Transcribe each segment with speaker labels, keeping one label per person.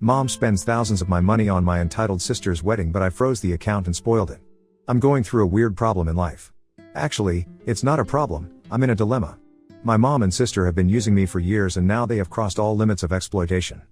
Speaker 1: Mom spends thousands of my money on my entitled sister's wedding, but I froze the account and spoiled it. I'm going through a weird problem in life. Actually, it's not a problem, I'm in a dilemma. My mom and sister have been using me for years and now they have crossed all limits of exploitation.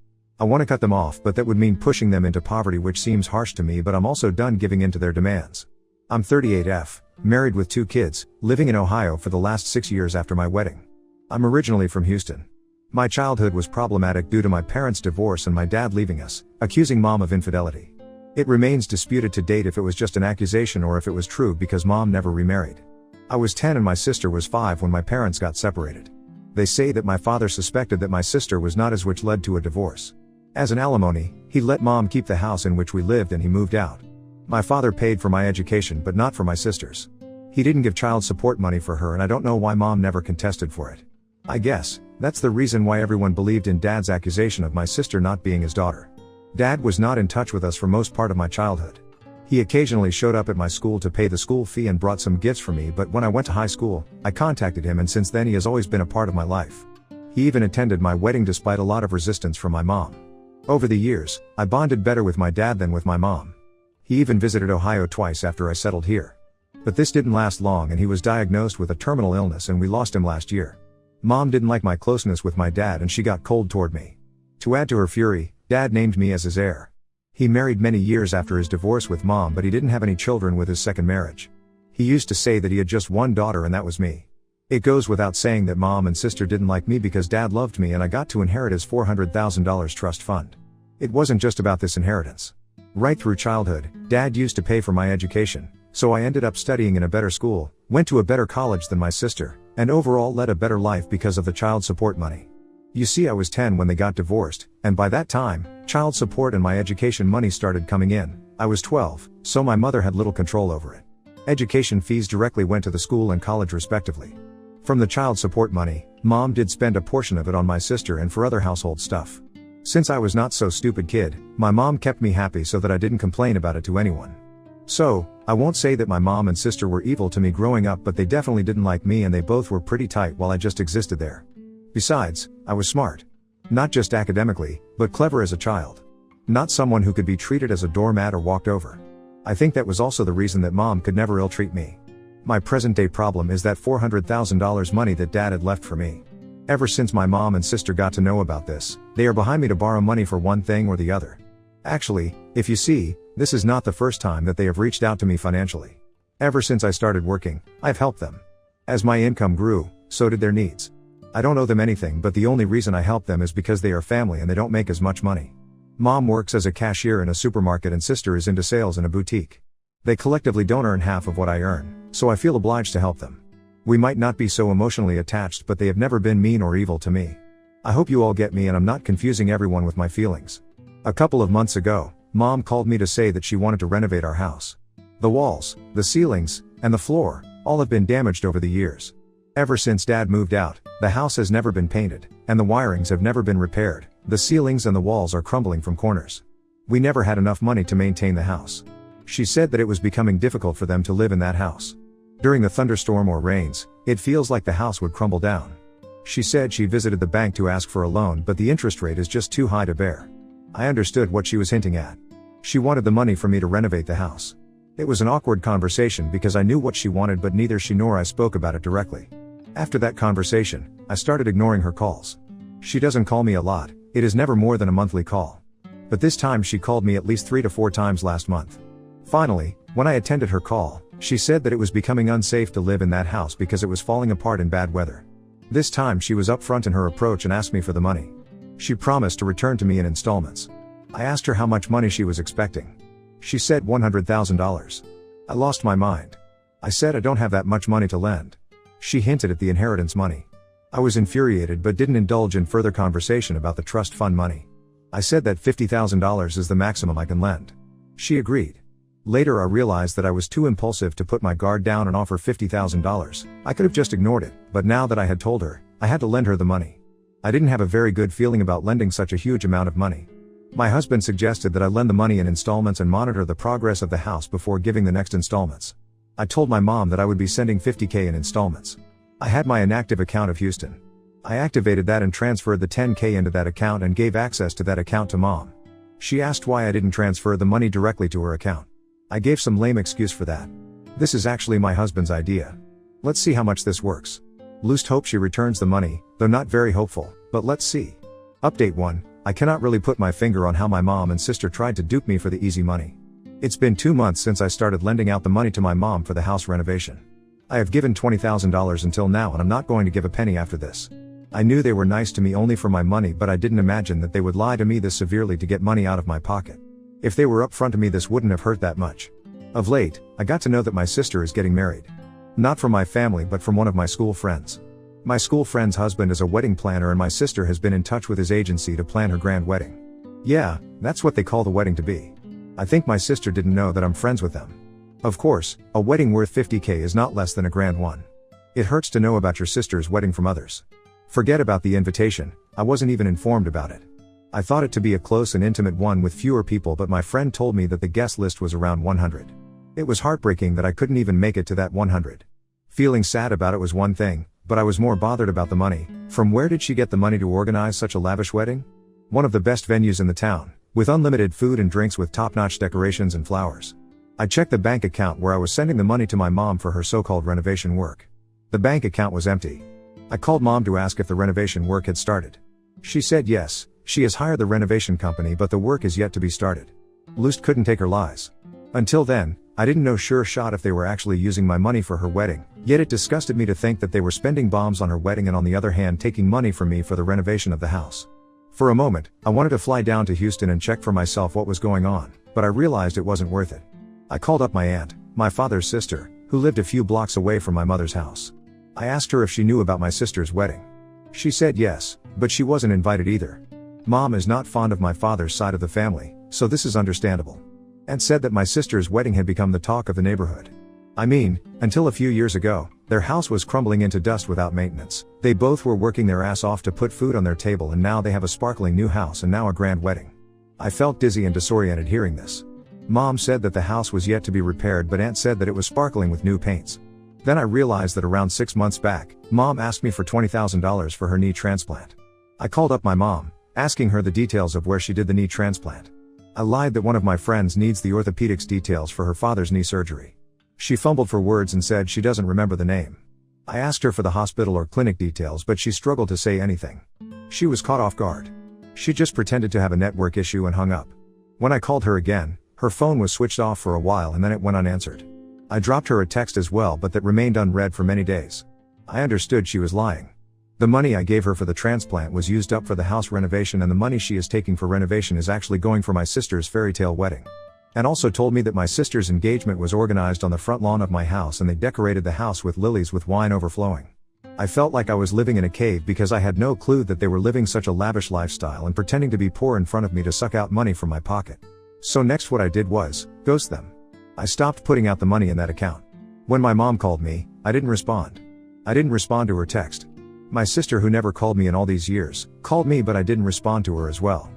Speaker 1: I want to cut them off, but that would mean pushing them into poverty, which seems harsh to me, but I'm also done giving in to their demands. I'm 38F, married with 2 kids, living in Ohio for the last 6 years after my wedding. I'm originally from Houston. My childhood was problematic due to my parents' divorce and my dad leaving us, accusing mom of infidelity. It remains disputed to date if it was just an accusation or if it was true because mom never remarried. I was 10 and my sister was 5 when my parents got separated. They say that my father suspected that my sister was not his, which led to a divorce. As an alimony, he let mom keep the house in which we lived and he moved out. My father paid for my education but not for my sister's. He didn't give child support money for her and I don't know why mom never contested for it. I guess that's the reason why everyone believed in dad's accusation of my sister not being his daughter. Dad was not in touch with us for most part of my childhood. He occasionally showed up at my school to pay the school fee and brought some gifts for me, but when I went to high school, I contacted him and since then he has always been a part of my life. He even attended my wedding despite a lot of resistance from my mom. Over the years, I bonded better with my dad than with my mom. He even visited Ohio twice after I settled here. But this didn't last long and he was diagnosed with a terminal illness and we lost him last year. Mom didn't like my closeness with my dad and she got cold toward me. To add to her fury, dad named me as his heir. He married many years after his divorce with mom, but he didn't have any children with his second marriage. He used to say that he had just one daughter and that was me. It goes without saying that mom and sister didn't like me because dad loved me and I got to inherit his $400,000 trust fund. It wasn't just about this inheritance. Right through childhood, dad used to pay for my education, so I ended up studying in a better school, went to a better college than my sister, and overall led a better life because of the child support money. You see, I was 10 when they got divorced, and by that time, child support and my education money started coming in. I was 12, so my mother had little control over it. Education fees directly went to the school and college respectively. From the child support money, mom did spend a portion of it on my sister and for other household stuff. Since I was not so stupid kid, my mom kept me happy so that I didn't complain about it to anyone. So, I won't say that my mom and sister were evil to me growing up, but they definitely didn't like me and they both were pretty tight while I just existed there. Besides, I was smart. Not just academically, but clever as a child. Not someone who could be treated as a doormat or walked over. I think that was also the reason that mom could never ill-treat me. My present-day problem is that $400,000 money that dad had left for me. Ever since my mom and sister got to know about this, they are behind me to borrow money for one thing or the other. Actually, if you see, this is not the first time that they have reached out to me financially. Ever since I started working, I've helped them. As my income grew, so did their needs. I don't owe them anything, but the only reason I help them is because they are family and they don't make as much money. Mom works as a cashier in a supermarket and sister is into sales in a boutique. They collectively don't earn half of what I earn, so I feel obliged to help them. We might not be so emotionally attached, but they have never been mean or evil to me. I hope you all get me and I'm not confusing everyone with my feelings. A couple of months ago, mom called me to say that she wanted to renovate our house. The walls, the ceilings, and the floor, all have been damaged over the years. Ever since dad moved out, the house has never been painted, and the wirings have never been repaired. The ceilings and the walls are crumbling from corners. We never had enough money to maintain the house. She said that it was becoming difficult for them to live in that house. During the thunderstorm or rains, it feels like the house would crumble down. She said she visited the bank to ask for a loan, but the interest rate is just too high to bear. I understood what she was hinting at. She wanted the money for me to renovate the house. It was an awkward conversation because I knew what she wanted, but neither she nor I spoke about it directly. After that conversation, I started ignoring her calls. She doesn't call me a lot, it is never more than a monthly call. But this time she called me at least 3 to 4 times last month. Finally, when I attended her call, she said that it was becoming unsafe to live in that house because it was falling apart in bad weather. This time she was upfront in her approach and asked me for the money. She promised to return to me in installments. I asked her how much money she was expecting. She said $100,000. I lost my mind. I said I don't have that much money to lend. She hinted at the inheritance money. I was infuriated but didn't indulge in further conversation about the trust fund money. I said that $50,000 is the maximum I can lend. She agreed. Later I realized that I was too impulsive to put my guard down and offer $50,000. I could have just ignored it, but now that I had told her, I had to lend her the money. I didn't have a very good feeling about lending such a huge amount of money. My husband suggested that I lend the money in installments and monitor the progress of the house before giving the next installments. I told my mom that I would be sending $50,000 in installments. I had my inactive account of Houston. I activated that and transferred the $10,000 into that account and gave access to that account to mom. She asked why I didn't transfer the money directly to her account. I gave some lame excuse for that. This is actually my husband's idea. Let's see how much this works. Lust hope she returns the money, though not very hopeful, but let's see. Update 1. I cannot really put my finger on how my mom and sister tried to dupe me for the easy money. It's been 2 months since I started lending out the money to my mom for the house renovation. I have given $20,000 until now and I'm not going to give a penny after this. I knew they were nice to me only for my money, but I didn't imagine that they would lie to me this severely to get money out of my pocket. If they were upfront to me, this wouldn't have hurt that much. Of late, I got to know that my sister is getting married. Not from my family but from one of my school friends. My school friend's husband is a wedding planner and my sister has been in touch with his agency to plan her grand wedding. Yeah, that's what they call the wedding to be. I think my sister didn't know that I'm friends with them. Of course, a wedding worth $50,000 is not less than a grand one. It hurts to know about your sister's wedding from others. Forget about the invitation, I wasn't even informed about it. I thought it to be a close and intimate one with fewer people, but my friend told me that the guest list was around 100. It was heartbreaking that I couldn't even make it to that 100. Feeling sad about it was one thing, but I was more bothered about the money. From where did she get the money to organize such a lavish wedding? One of the best venues in the town, with unlimited food and drinks with top-notch decorations and flowers. I checked the bank account where I was sending the money to my mom for her so-called renovation work. The bank account was empty. I called mom to ask if the renovation work had started. She said yes, she has hired the renovation company but the work is yet to be started. Lust couldn't take her lies. Until then, I didn't know sure shot if they were actually using my money for her wedding, yet it disgusted me to think that they were spending bombs on her wedding and on the other hand taking money from me for the renovation of the house. For a moment, I wanted to fly down to Houston and check for myself what was going on, but I realized it wasn't worth it. I called up my aunt, my father's sister, who lived a few blocks away from my mother's house. I asked her if she knew about my sister's wedding. She said yes, but she wasn't invited either. Mom is not fond of my father's side of the family, so this is understandable. Aunt said that my sister's wedding had become the talk of the neighborhood. I mean, until a few years ago, their house was crumbling into dust without maintenance. They both were working their ass off to put food on their table and now they have a sparkling new house and now a grand wedding. I felt dizzy and disoriented hearing this. Mom said that the house was yet to be repaired, but Aunt said that it was sparkling with new paints. Then I realized that around 6 months back, Mom asked me for $20,000 for her knee transplant. I called up my mom, asking her the details of where she did the knee transplant. I lied that one of my friends needs the orthopedics details for her father's knee surgery. She fumbled for words and said she doesn't remember the name. I asked her for the hospital or clinic details, but she struggled to say anything. She was caught off guard. She just pretended to have a network issue and hung up. When I called her again, her phone was switched off for a while and then it went unanswered. I dropped her a text as well, but that remained unread for many days. I understood she was lying. The money I gave her for the transplant was used up for the house renovation, and the money she is taking for renovation is actually going for my sister's fairy tale wedding. And also told me that my sister's engagement was organized on the front lawn of my house and they decorated the house with lilies with wine overflowing. I felt like I was living in a cave because I had no clue that they were living such a lavish lifestyle and pretending to be poor in front of me to suck out money from my pocket. So next what I did was ghost them. I stopped putting out the money in that account. When my mom called me, I didn't respond. I didn't respond to her text. My sister, who never called me in all these years, called me, but I didn't respond to her as well.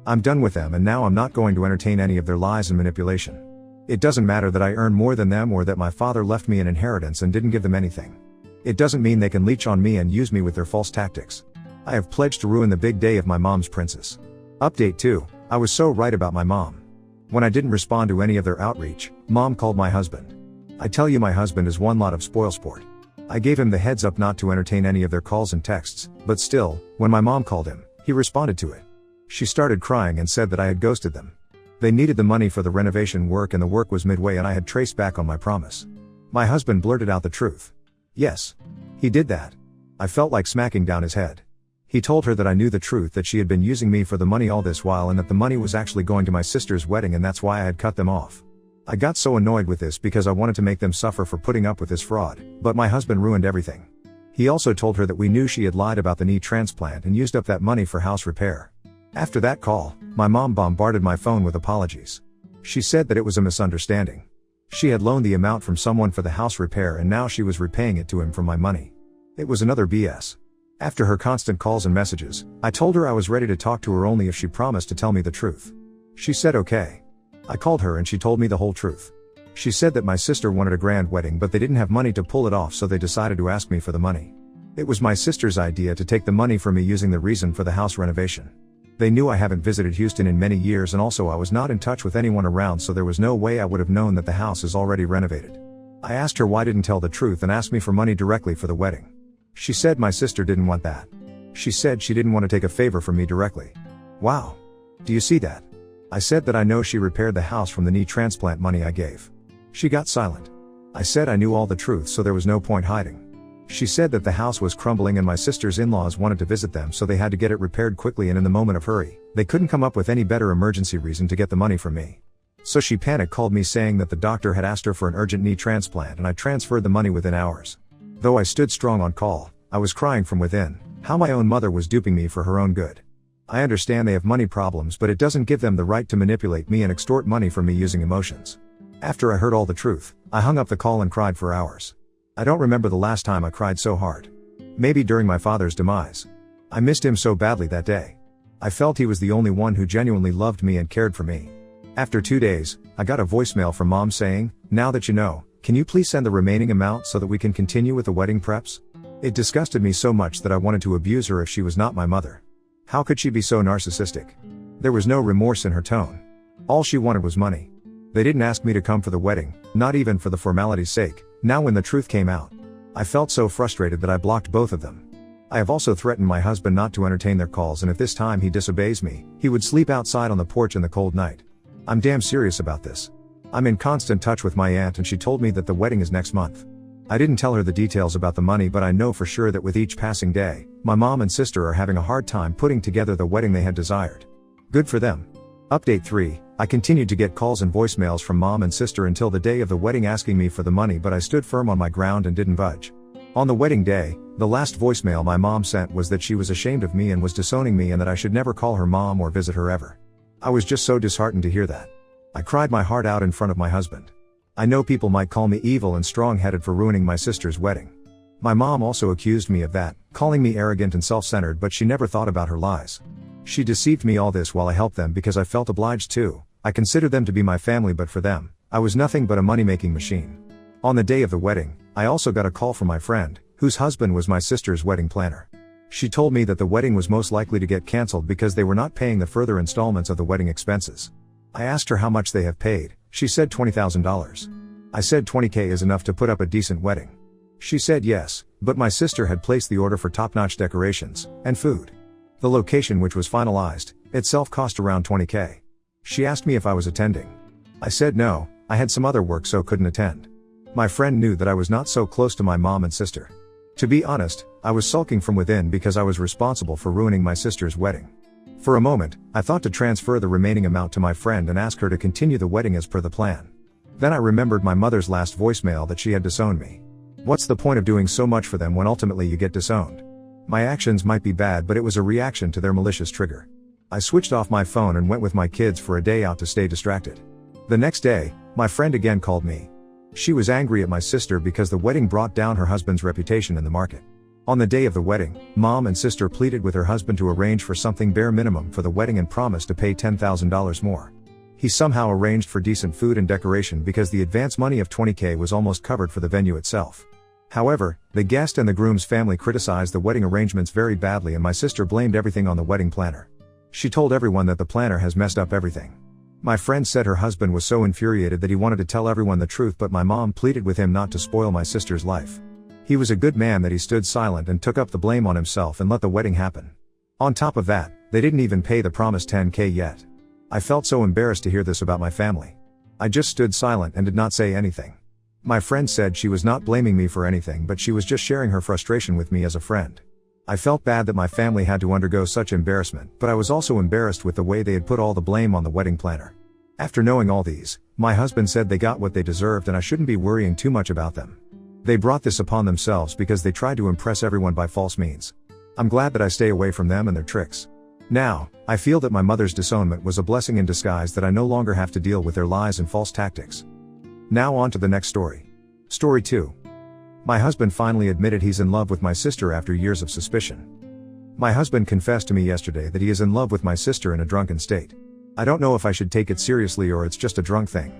Speaker 1: I'm done with them and now I'm not going to entertain any of their lies and manipulation. It doesn't matter that I earn more than them or that my father left me an inheritance and didn't give them anything. It doesn't mean they can leech on me and use me with their false tactics. I have pledged to ruin the big day of my mom's princess. Update 2. I was so right about my mom. When I didn't respond to any of their outreach, Mom called my husband. I tell you, my husband is one lot of spoilsport. I gave him the heads up not to entertain any of their calls and texts, but still, when my mom called him, he responded to it. She started crying and said that I had ghosted them. They needed the money for the renovation work and the work was midway and I had traced back on my promise. My husband blurted out the truth. Yes. He did that. I felt like smacking down his head. He told her that I knew the truth, that she had been using me for the money all this while and that the money was actually going to my sister's wedding and that's why I had cut them off. I got so annoyed with this because I wanted to make them suffer for putting up with this fraud, but my husband ruined everything. He also told her that we knew she had lied about the knee transplant and used up that money for house repair. After that call, my mom bombarded my phone with apologies. She said that it was a misunderstanding. She had loaned the amount from someone for the house repair and now she was repaying it to him from my money. It was another BS. After her constant calls and messages, I told her I was ready to talk to her only if she promised to tell me the truth. She said okay. I called her and she told me the whole truth. She said that my sister wanted a grand wedding but they didn't have money to pull it off, so they decided to ask me for the money. It was my sister's idea to take the money from me using the reason for the house renovation. They knew I haven't visited Houston in many years, and also I was not in touch with anyone around, so there was no way I would have known that the house is already renovated. I asked her why didn't tell the truth and asked me for money directly for the wedding. She said my sister didn't want that. She said she didn't want to take a favor from me directly. Wow. Do you see that? I said that I know she repaired the house from the knee transplant money I gave. She got silent. I said I knew all the truth, so there was no point hiding. She said that the house was crumbling and my sister's in-laws wanted to visit them, so they had to get it repaired quickly, and in the moment of hurry, they couldn't come up with any better emergency reason to get the money from me. So she panic called me saying that the doctor had asked her for an urgent knee transplant, and I transferred the money within hours. Though I stood strong on call, I was crying from within, how my own mother was duping me for her own good. I understand they have money problems, but it doesn't give them the right to manipulate me and extort money from me using emotions. After I heard all the truth, I hung up the call and cried for hours. I don't remember the last time I cried so hard. Maybe during my father's demise. I missed him so badly that day. I felt he was the only one who genuinely loved me and cared for me. After 2 days, I got a voicemail from Mom saying, "Now that you know, can you please send the remaining amount so that we can continue with the wedding preps?" It disgusted me so much that I wanted to abuse her if she was not my mother. How could she be so narcissistic? There was no remorse in her tone. All she wanted was money. They didn't ask me to come for the wedding, not even for the formality's sake. Now when the truth came out, I felt so frustrated that I blocked both of them. I have also threatened my husband not to entertain their calls, and if this time he disobeys me, he would sleep outside on the porch in the cold night. I'm damn serious about this. I'm in constant touch with my aunt, and she told me that the wedding is next month. I didn't tell her the details about the money, but I know for sure that with each passing day, my mom and sister are having a hard time putting together the wedding they had desired. Good for them. Update 3. I continued to get calls and voicemails from mom and sister until the day of the wedding asking me for the money, but I stood firm on my ground and didn't budge. On the wedding day, the last voicemail my mom sent was that she was ashamed of me and was disowning me, and that I should never call her mom or visit her ever. I was just so disheartened to hear that. I cried my heart out in front of my husband. I know people might call me evil and strong-headed for ruining my sister's wedding. My mom also accused me of that, calling me arrogant and self-centered, but she never thought about her lies. She deceived me all this while I helped them because I felt obliged to. I considered them to be my family, but for them, I was nothing but a money-making machine. On the day of the wedding, I also got a call from my friend, whose husband was my sister's wedding planner. She told me that the wedding was most likely to get cancelled because they were not paying the further installments of the wedding expenses. I asked her how much they have paid. She said $20,000. I said $20K is enough to put up a decent wedding. She said yes, but my sister had placed the order for top-notch decorations and food. The location, which was finalized, itself cost around $20K. She asked me if I was attending. I said no, I had some other work so couldn't attend. My friend knew that I was not so close to my mom and sister. To be honest, I was sulking from within because I was responsible for ruining my sister's wedding. For a moment, I thought to transfer the remaining amount to my friend and ask her to continue the wedding as per the plan. Then I remembered my mother's last voicemail that she had disowned me. What's the point of doing so much for them when ultimately you get disowned? My actions might be bad, but it was a reaction to their malicious trigger. I switched off my phone and went with my kids for a day out to stay distracted. The next day, my friend again called me. She was angry at my sister because the wedding brought down her husband's reputation in the market. On the day of the wedding, mom and sister pleaded with her husband to arrange for something bare minimum for the wedding and promised to pay $10,000 more. He somehow arranged for decent food and decoration because the advance money of $20K was almost covered for the venue itself. However, the guest and the groom's family criticized the wedding arrangements very badly, and my sister blamed everything on the wedding planner. She told everyone that the planner has messed up everything. My friend said her husband was so infuriated that he wanted to tell everyone the truth, but my mom pleaded with him not to spoil my sister's life. He was a good man that he stood silent and took up the blame on himself and let the wedding happen. On top of that, they didn't even pay the promised $10K yet. I felt so embarrassed to hear this about my family. I just stood silent and did not say anything. My friend said she was not blaming me for anything, but she was just sharing her frustration with me as a friend. I felt bad that my family had to undergo such embarrassment, but I was also embarrassed with the way they had put all the blame on the wedding planner. After knowing all these, my husband said they got what they deserved and I shouldn't be worrying too much about them. They brought this upon themselves because they tried to impress everyone by false means. I'm glad that I stay away from them and their tricks. Now, I feel that my mother's disownment was a blessing in disguise, that I no longer have to deal with their lies and false tactics. Now on to the next story. Story 2. My husband finally admitted he's in love with my sister after years of suspicion. My husband confessed to me yesterday that he is in love with my sister in a drunken state. I don't know if I should take it seriously or it's just a drunk thing.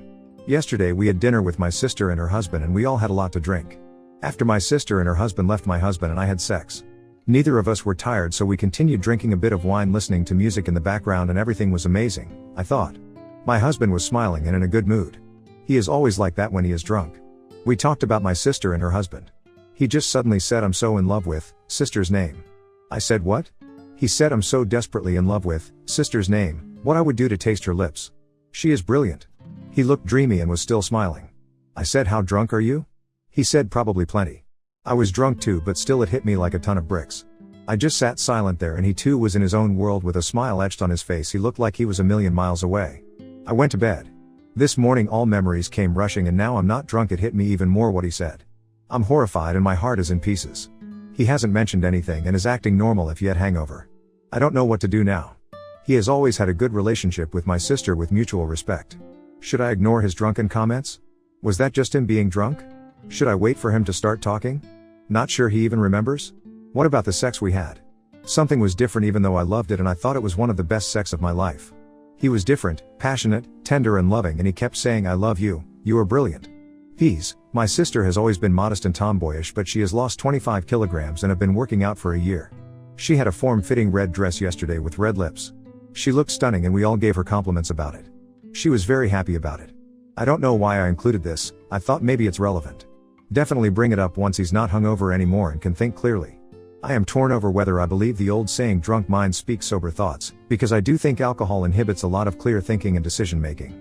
Speaker 1: Yesterday we had dinner with my sister and her husband, and we all had a lot to drink. After my sister and her husband left, my husband and I had sex. Neither of us were tired, so we continued drinking a bit of wine, listening to music in the background, and everything was amazing, I thought. My husband was smiling and in a good mood. He is always like that when he is drunk. We talked about my sister and her husband. He just suddenly said, "I'm so in love with sister's name." I said, "What?" He said, "I'm so desperately in love with sister's name, what I would do to taste her lips. She is brilliant." He looked dreamy and was still smiling. I said, "How drunk are you?" He said, "Probably plenty." I was drunk too, but still it hit me like a ton of bricks. I just sat silent there, and he too was in his own world with a smile etched on his face. He looked like he was a million miles away. I went to bed. This morning all memories came rushing, and now I'm not drunk. It hit me even more what he said. I'm horrified and my heart is in pieces. He hasn't mentioned anything and is acting normal if yet hangover. I don't know what to do now. He has always had a good relationship with my sister with mutual respect. Should I ignore his drunken comments? Was that just him being drunk? Should I wait for him to start talking? Not sure he even remembers? What about the sex we had? Something was different, even though I loved it and I thought it was one of the best sex of my life. He was different, passionate, tender and loving, and he kept saying, "I love you, you are brilliant." My sister has always been modest and tomboyish, but she has lost 25 kilograms and have been working out for a year. She had a form-fitting red dress yesterday with red lips. She looked stunning and we all gave her compliments about it. She was very happy about it. I don't know why I included this. I thought maybe it's relevant. Definitely bring it up once he's not hungover anymore and can think clearly. I am torn over whether I believe the old saying, drunk minds speak sober thoughts, because I do think alcohol inhibits a lot of clear thinking and decision making.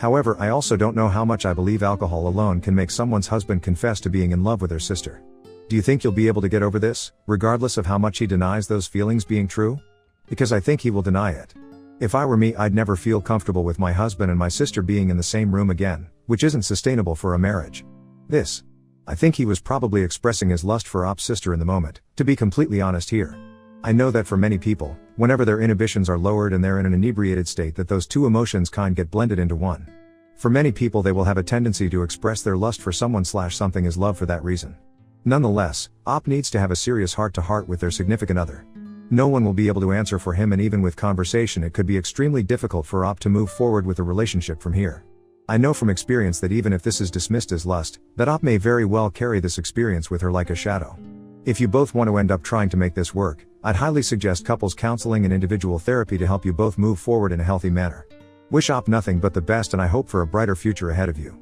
Speaker 1: However, I also don't know how much I believe alcohol alone can make someone's husband confess to being in love with their sister. Do you think you'll be able to get over this, regardless of how much he denies those feelings being true? Because I think he will deny it. If I were me, I'd never feel comfortable with my husband and my sister being in the same room again, which isn't sustainable for a marriage. I think he was probably expressing his lust for Op's sister in the moment, to be completely honest here. I know that for many people, whenever their inhibitions are lowered and they're in an inebriated state, that those two emotions kind get blended into one. For many people, they will have a tendency to express their lust for someone/something as love for that reason. Nonetheless, Op needs to have a serious heart-to-heart with their significant other. No one will be able to answer for him, and even with conversation it could be extremely difficult for Op to move forward with a relationship from here. I know from experience that even if this is dismissed as lust, that Op may very well carry this experience with her like a shadow. If you both want to end up trying to make this work, I'd highly suggest couples counseling and individual therapy to help you both move forward in a healthy manner. Wish Op nothing but the best, and I hope for a brighter future ahead of you.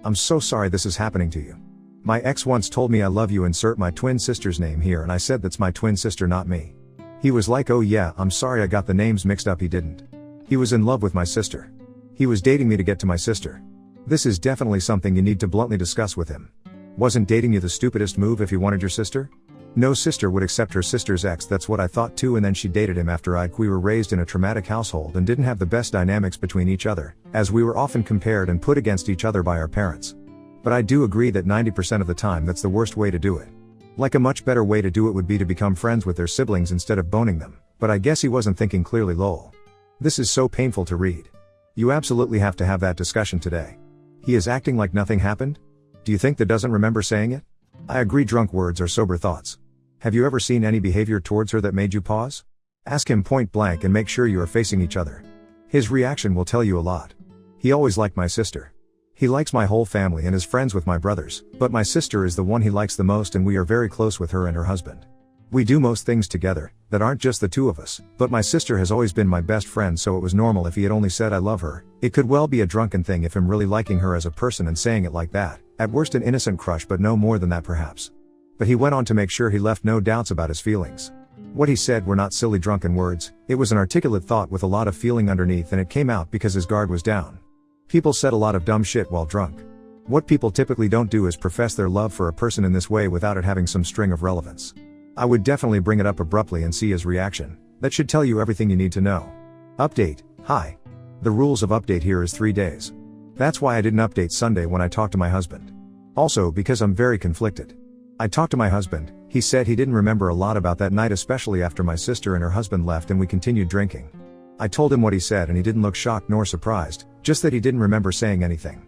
Speaker 1: I'm so sorry this is happening to you. My ex once told me, "I love you, insert my twin sister's name here," and I said, "That's my twin sister, not me." He was like, "Oh yeah, I'm sorry, I got the names mixed up." He didn't. He was in love with my sister. He was dating me to get to my sister. This is definitely something you need to bluntly discuss with him. Wasn't dating you the stupidest move if he wanted your sister? No sister would accept her sister's ex. That's what I thought too, and then she dated him after we were raised in a traumatic household and didn't have the best dynamics between each other, as we were often compared and put against each other by our parents. But I do agree that 90% of the time that's the worst way to do it. Like a much better way to do it would be to become friends with their siblings instead of boning them, but I guess he wasn't thinking clearly, lol. This is so painful to read. You absolutely have to have that discussion today. He is acting like nothing happened? Do you think that doesn't remember saying it? I agree, drunk words are sober thoughts. Have you ever seen any behavior towards her that made you pause? Ask him point blank and make sure you are facing each other. His reaction will tell you a lot. He always liked my sister. He likes my whole family and is friends with my brothers, but my sister is the one he likes the most, and we are very close with her and her husband. We do most things together, that aren't just the two of us, but my sister has always been my best friend, so it was normal if he had only said "I love her." It could well be a drunken thing if him really liking her as a person and saying it like that, at worst an innocent crush, but no more than that perhaps. But he went on to make sure he left no doubts about his feelings. What he said were not silly drunken words, it was an articulate thought with a lot of feeling underneath, and it came out because his guard was down. People said a lot of dumb shit while drunk. What people typically don't do is profess their love for a person in this way without it having some string of relevance. I would definitely bring it up abruptly and see his reaction. That should tell you everything you need to know. Update. Hi. The rules of update here is 3 days. That's why I didn't update Sunday when I talked to my husband. Also because I'm very conflicted. I talked to my husband, he said he didn't remember a lot about that night, especially after my sister and her husband left and we continued drinking. I told him what he said and he didn't look shocked nor surprised, just that he didn't remember saying anything.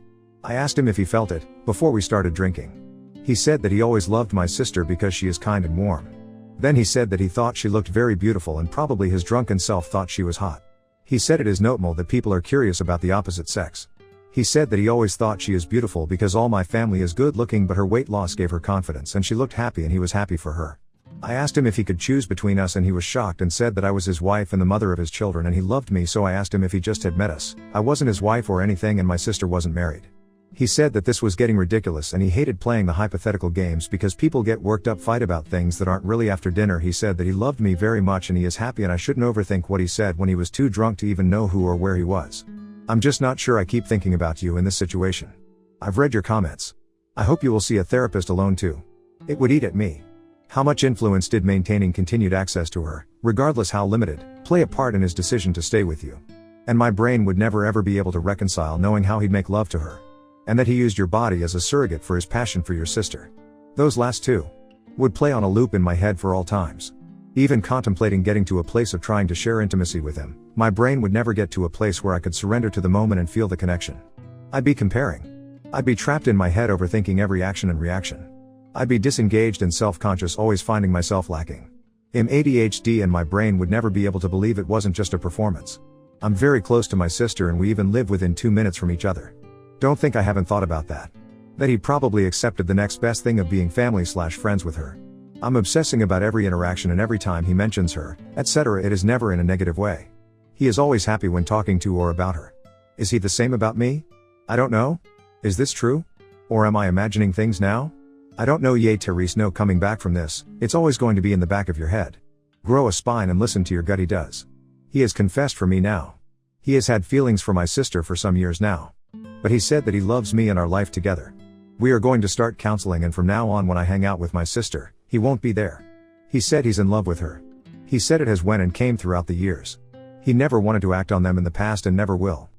Speaker 1: I asked him if he felt it, before we started drinking. He said that he always loved my sister because she is kind and warm. Then he said that he thought she looked very beautiful and probably his drunken self thought she was hot. He said it is notable that people are curious about the opposite sex. He said that he always thought she is beautiful because all my family is good looking, but her weight loss gave her confidence and she looked happy and he was happy for her. I asked him if he could choose between us and he was shocked and said that I was his wife and the mother of his children and he loved me, so I asked him if he just had met us. I wasn't his wife or anything and my sister wasn't married. He said that this was getting ridiculous and he hated playing the hypothetical games because people get worked up, fight about things that aren't really. After dinner he said that he loved me very much and he is happy and I shouldn't overthink what he said when he was too drunk to even know who or where he was. I'm just not sure. I keep thinking about you in this situation. I've read your comments. I hope you will see a therapist alone too. It would eat at me. How much influence did maintaining continued access to her, regardless how limited, play a part in his decision to stay with you? And my brain would never ever be able to reconcile knowing how he'd make love to her. And that he used your body as a surrogate for his passion for your sister. Those last two would play on a loop in my head for all times. Even contemplating getting to a place of trying to share intimacy with him, my brain would never get to a place where I could surrender to the moment and feel the connection. I'd be comparing. I'd be trapped in my head overthinking every action and reaction. I'd be disengaged and self-conscious, always finding myself lacking. I'm ADHD and my brain would never be able to believe it wasn't just a performance. I'm very close to my sister and we even live within 2 minutes from each other. Don't think I haven't thought about that. That he probably accepted the next best thing of being family/friends with her. I'm obsessing about every interaction and every time he mentions her, etc. It is never in a negative way. He is always happy when talking to or about her. Is he the same about me? I don't know. Is this true? Or am I imagining things now? I don't know. Yay, Therese, no coming back from this. It's always going to be in the back of your head. Grow a spine and listen to your gut. He does. He has confessed for me now. He has had feelings for my sister for some years now. But he said that he loves me and our life together. We are going to start counseling and from now on when I hang out with my sister, he won't be there. He said he's in love with her. He said it has went and came throughout the years. He never wanted to act on them in the past and never will.